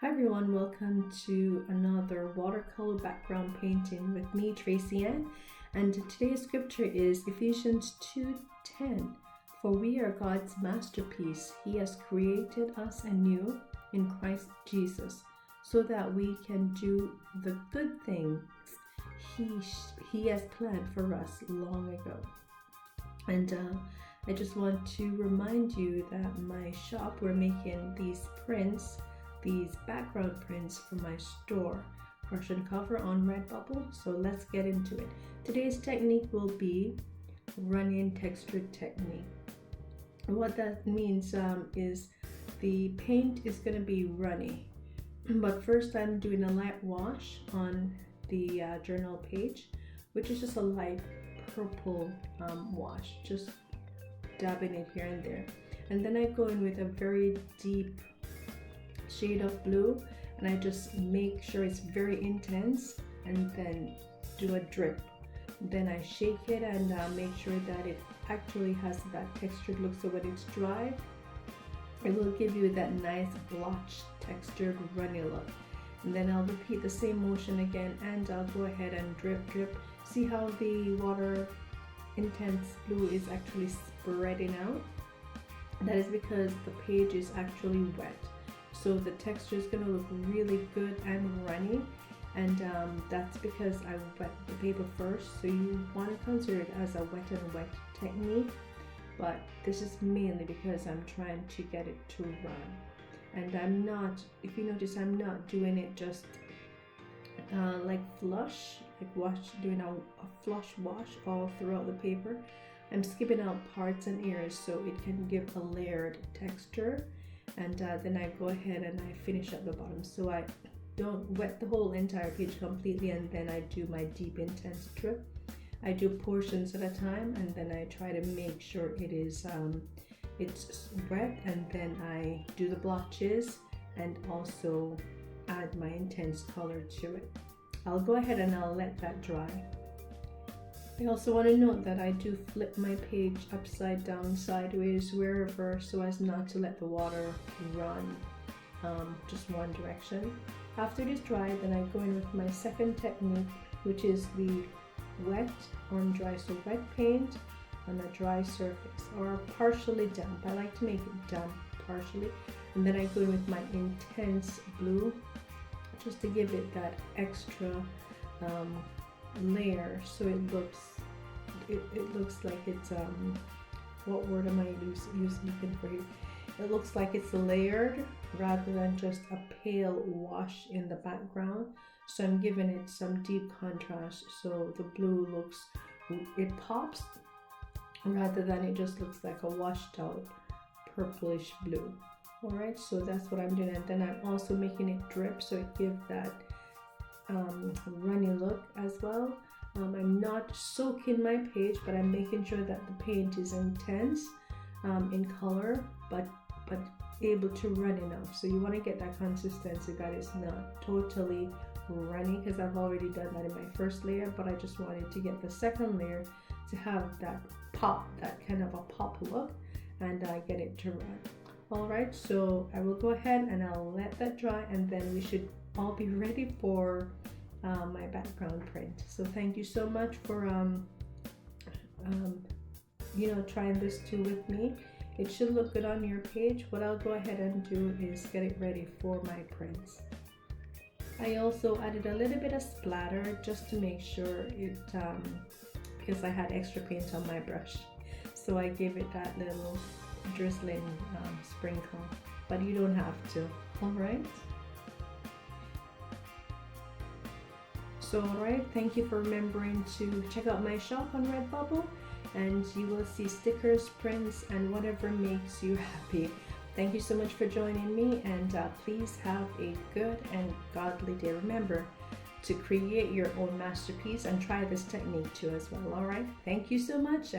Hi everyone, welcome to another watercolor background painting with me, Tracy Ann. And today's scripture is Ephesians 2:10. For we are God's masterpiece. He has created us anew in Christ Jesus so that we can do the good things He has planned for us long ago. And I just want to remind you that my shop, we're making these background prints for my store, CrushonCovers on Redbubble. So let's get into it. Today's technique will be running textured technique. What that means is the paint is going to be runny, but first I'm doing a light wash on the journal page, which is just a light purple wash, just dabbing it here and there. And then I go in with a very deep shade of blue, and I just make sure it's very intense and then do a drip. Then I shake it and make sure that it actually has that textured look, so when it's dry it will give you that nice blotch textured runny look. And then I'll repeat the same motion again, and I'll go ahead and drip. See how the water intense blue is actually spreading out? That is because the page is actually wet. So the texture is going to look really good and runny, and that's because I wet the paper first. So you want to consider it as a wet and wet technique, but this is mainly because I'm trying to get it to run. And I'm not, if you notice, I'm not doing it just like flush, doing a flush wash all throughout the paper. I'm skipping out parts and areas so it can give a layered texture. And then I go ahead and I finish at the bottom, so I don't wet the whole entire page completely, and then I do my deep intense drip. I do portions at a time, and then I try to make sure it is it's wet, and then I do the blotches and also add my intense color to it. I'll go ahead and I'll let that dry. I also want to note that I do flip my page upside down, sideways, wherever, so as not to let the water run just one direction. After it is dry, then I go in with my second technique, which is the wet on dry. So wet paint on a dry surface, or partially damp. I like to make it damp partially. And then I go in with my intense blue, just to give it that extra layer, so it looks like it's what word am I looking for here? It looks like it's layered rather than just a pale wash in the background. So I'm giving it some deep contrast, so the blue looks, it pops rather than it just looks like a washed out purplish blue. Alright, so that's what I'm doing. And then I'm also making it drip, so it gives that runny look as well. I'm not soaking my page, but I'm making sure that the paint is intense in color, but able to run enough. So you want to get that consistency that it's not totally runny, because I've already done that in my first layer, but I just wanted to get the second layer to have that pop, that kind of a pop look, and I get it to run. Alright, so I will go ahead and I'll let that dry, and then we should all be ready for my background print. So thank you so much for trying this too with me. It should look good on your page. What I'll go ahead and do is get it ready for my prints. I also added a little bit of splatter just to make sure it because I had extra paint on my brush, so I gave it that little drizzling sprinkle, but you don't have to. Alright, so alright, thank you for remembering to check out my shop on Redbubble, and you will see stickers, prints, and whatever makes you happy. Thank you so much for joining me, and please have a good and godly day. Remember to create your own masterpiece and try this technique too as well. Alright, thank you so much.